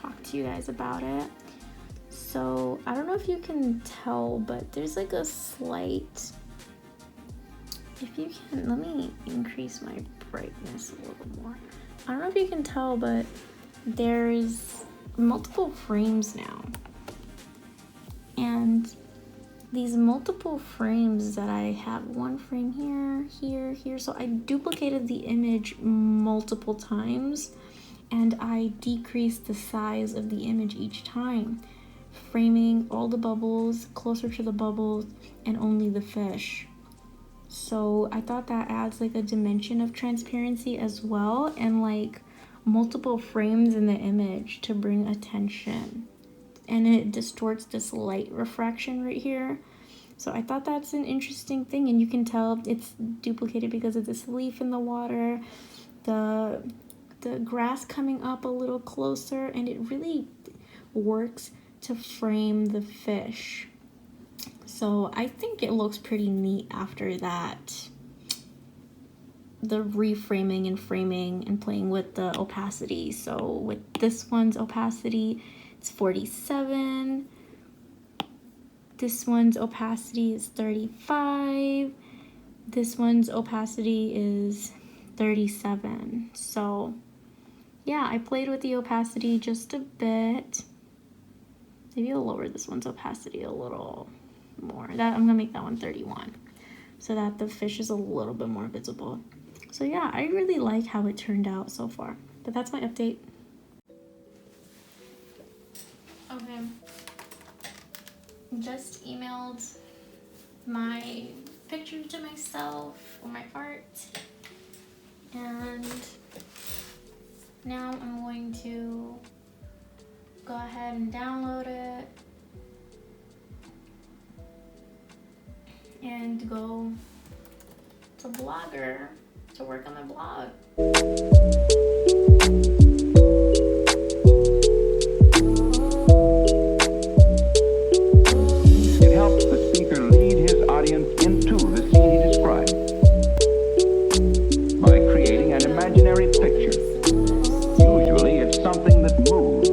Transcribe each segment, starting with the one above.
talk to you guys about it. So I don't know if you can tell, but there's like a slight, if you can, let me increase my brightness a little more. I don't know if you can tell, but there's multiple frames now. And these multiple frames that I have, one frame here, here, here. So I duplicated the image multiple times and I decreased the size of the image each time, framing all the bubbles closer to the bubbles and only the fish. So I thought that adds like a dimension of transparency as well, and like multiple frames in the image to bring attention. And it distorts this light refraction right here. So I thought that's an interesting thing, and you can tell it's duplicated because of this leaf in the water, the grass coming up a little closer, and it really works to frame the fish. So I think it looks pretty neat after that. The reframing and framing and playing with the opacity. So with this one's opacity, it's 47. This one's opacity is 35. This one's opacity is 37. So yeah, I played with the opacity just a bit. Maybe I'll lower this one's opacity a little more. I'm gonna make that one 31 so that the fish is a little bit more visible. So yeah, I really like how it turned out so far. But that's my update. Okay. Just emailed my picture to myself for my art. And now I'm going to go ahead and download it and go to Blogger to work on my blog. It helps the speaker lead his audience into the scene he describes by creating an imaginary picture. Usually it's something that moves.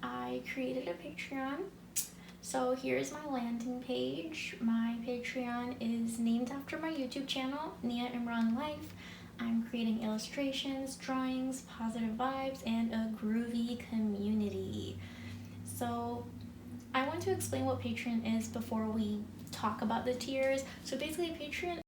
I created a Patreon. So here's my landing page. My Patreon is named after my YouTube channel, Nia Imran Life. I'm creating illustrations, drawings, positive vibes, and a groovy community. So I want to explain what Patreon is before we talk about the tiers. So basically Patreon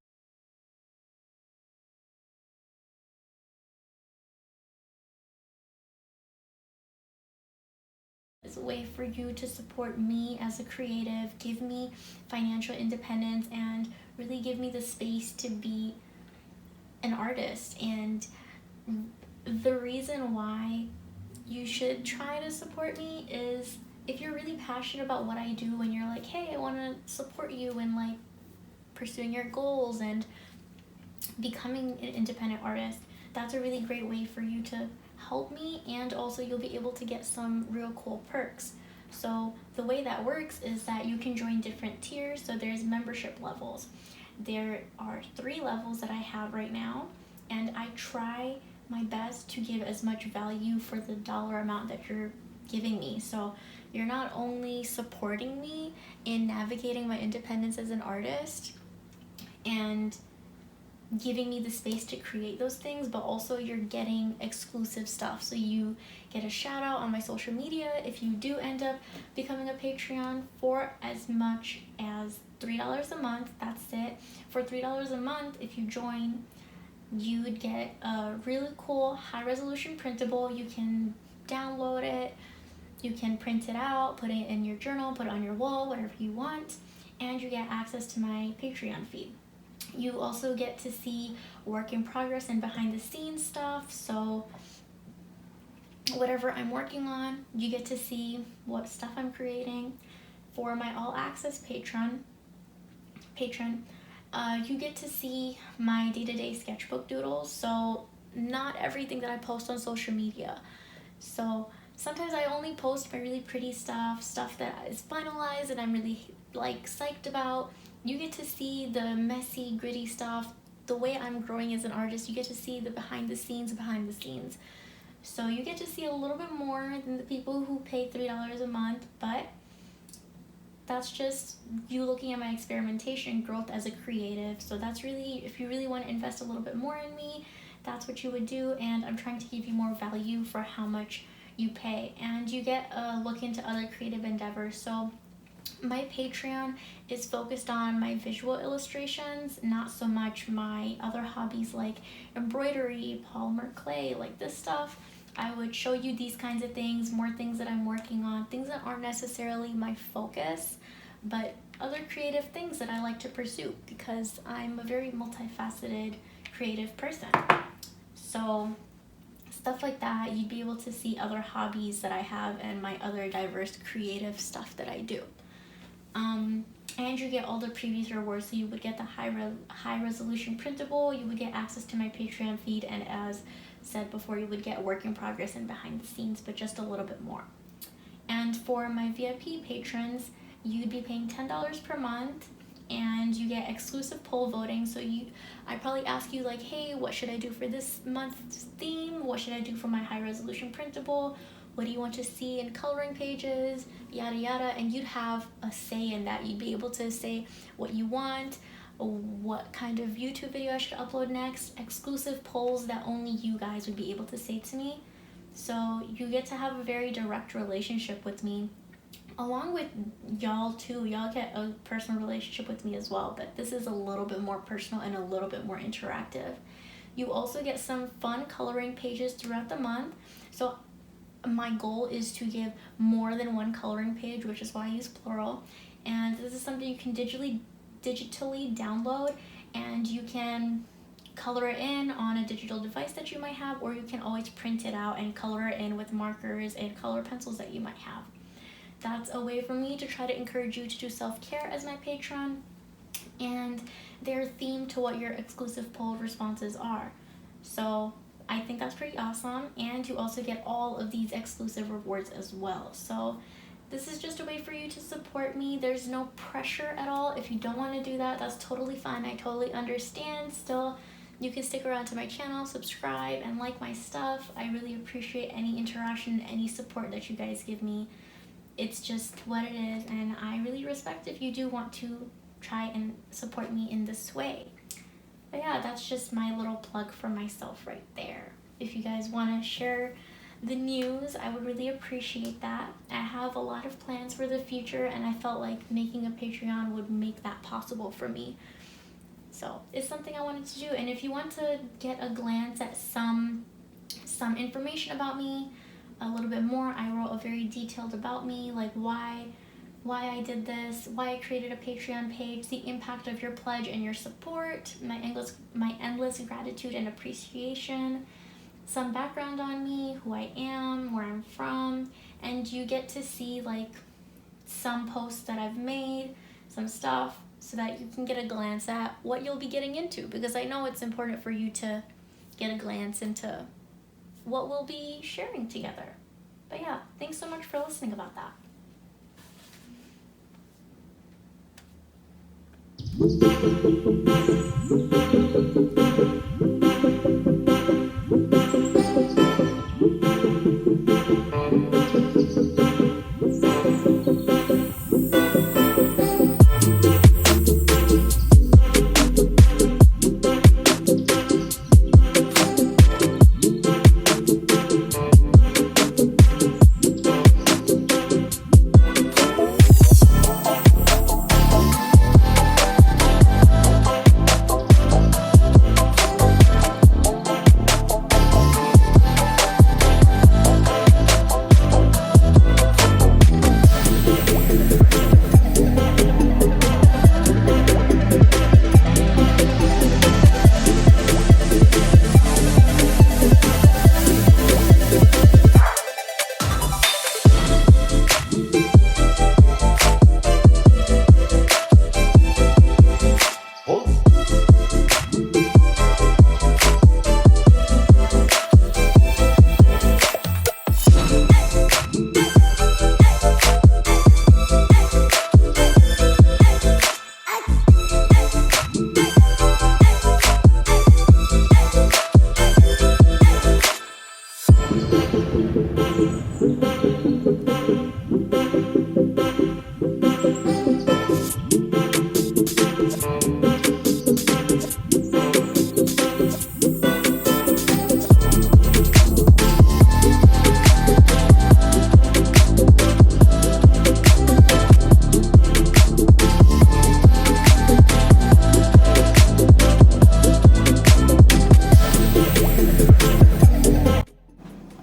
is a way for you to support me as a creative, give me financial independence, and really give me the space to be an artist. And the reason why you should try to support me is if you're really passionate about what I do and you're like, hey, I want to support you in like pursuing your goals and becoming an independent artist, that's a really great way for you to help me, and also you'll be able to get some real cool perks. So the way that works is that you can join different tiers. So there's membership levels. There are 3 levels that I have right now, and I try my best to give as much value for the dollar amount that you're giving me. So you're not only supporting me in navigating my independence as an artist and giving me the space to create those things, but also you're getting exclusive stuff. So you get a shout out on my social media if you do end up becoming a Patreon for as much as $3 a month. That's it. For $3 a month, if you join, you would get a really cool high resolution printable. You can download it, you can print it out, put it in your journal, put it on your wall, whatever you want, and you get access to my Patreon feed. You also get to see work in progress and behind the scenes stuff. So whatever I'm working on. You get to see what stuff I'm creating. For my all access patron, you get to see my day-to-day sketchbook doodles. So not everything that I post on social media. So sometimes I only post my really pretty stuff that is finalized and I'm really like psyched about. You get to see the messy, gritty stuff, the way I'm growing as an artist. You get to see the behind the scenes. So you get to see a little bit more than the people who pay $3 a month, but that's just you looking at my experimentation growth as a creative. So that's really, if you really want to invest a little bit more in me, that's what you would do. And I'm trying to give you more value for how much you pay, and you get a look into other creative endeavors. So my Patreon is focused on my visual illustrations, not so much my other hobbies like embroidery, polymer clay, like this stuff. I would show you these kinds of things, more things that I'm working on, things that aren't necessarily my focus, but other creative things that I like to pursue because I'm a very multifaceted creative person. So stuff like that, you'd be able to see other hobbies that I have and my other diverse creative stuff that I do. And you get all the previous rewards. So you would get the high resolution printable, you would get access to my Patreon feed, and as said before, you would get work in progress and behind the scenes, but just a little bit more. And for my VIP patrons, you'd be paying $10 per month, and you get exclusive poll voting. So I probably ask you like, hey, what should I do for this month's theme? What should I do for my high resolution printable? What do you want to see in coloring pages? Yada yada. And you'd have a say in that. You'd be able to say what you want, what kind of YouTube video I should upload next, exclusive polls that only you guys would be able to say to me. So you get to have a very direct relationship with me, along with y'all too. Y'all get a personal relationship with me as well, but this is a little bit more personal and a little bit more interactive. You also get some fun coloring pages throughout the month. So my goal is to give more than one coloring page, which is why I use plural. And this is something you can digitally download, and you can color it in on a digital device that you might have, or you can always print it out and color it in with markers and color pencils that you might have. That's a way for me to try to encourage you to do self-care as my patron, and they're themed to what your exclusive poll responses are. So I think that's pretty awesome, and you also get all of these exclusive rewards as well. So this is just a way for you to support me. There's no pressure at all. If you don't want to do that, that's totally fine. I totally understand. Still, you can stick around to my channel, subscribe, and like my stuff. I really appreciate any interaction, any support that you guys give me. It's just what it is, and I really respect if you do want to try and support me in this way. But yeah, that's just my little plug for myself right there. If you guys want to share the news, I would really appreciate that. I have a lot of plans for the future, and I felt like making a Patreon would make that possible for me. So it's something I wanted to do. And if you want to get a glance at some information about me, a little bit more, I wrote a very detailed about me, like why I did this, why I created a Patreon page, the impact of your pledge and your support, my endless gratitude and appreciation, some background on me, who I am, where I'm from, and you get to see like some posts that I've made, some stuff, so that you can get a glance at what you'll be getting into, because I know it's important for you to get a glance into what we'll be sharing together. But yeah, thanks so much for listening about that.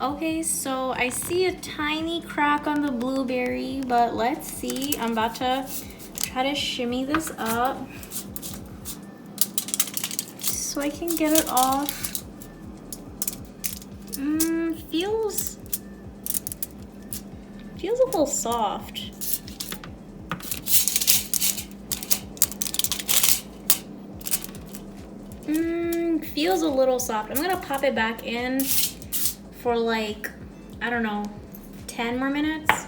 Okay, so I see a tiny crack on the blueberry, but let's see. I'm about to try to shimmy this up so I can get it off. Feels a little soft. Feels a little soft. I'm gonna pop it back in for like, I don't know, 10 more minutes.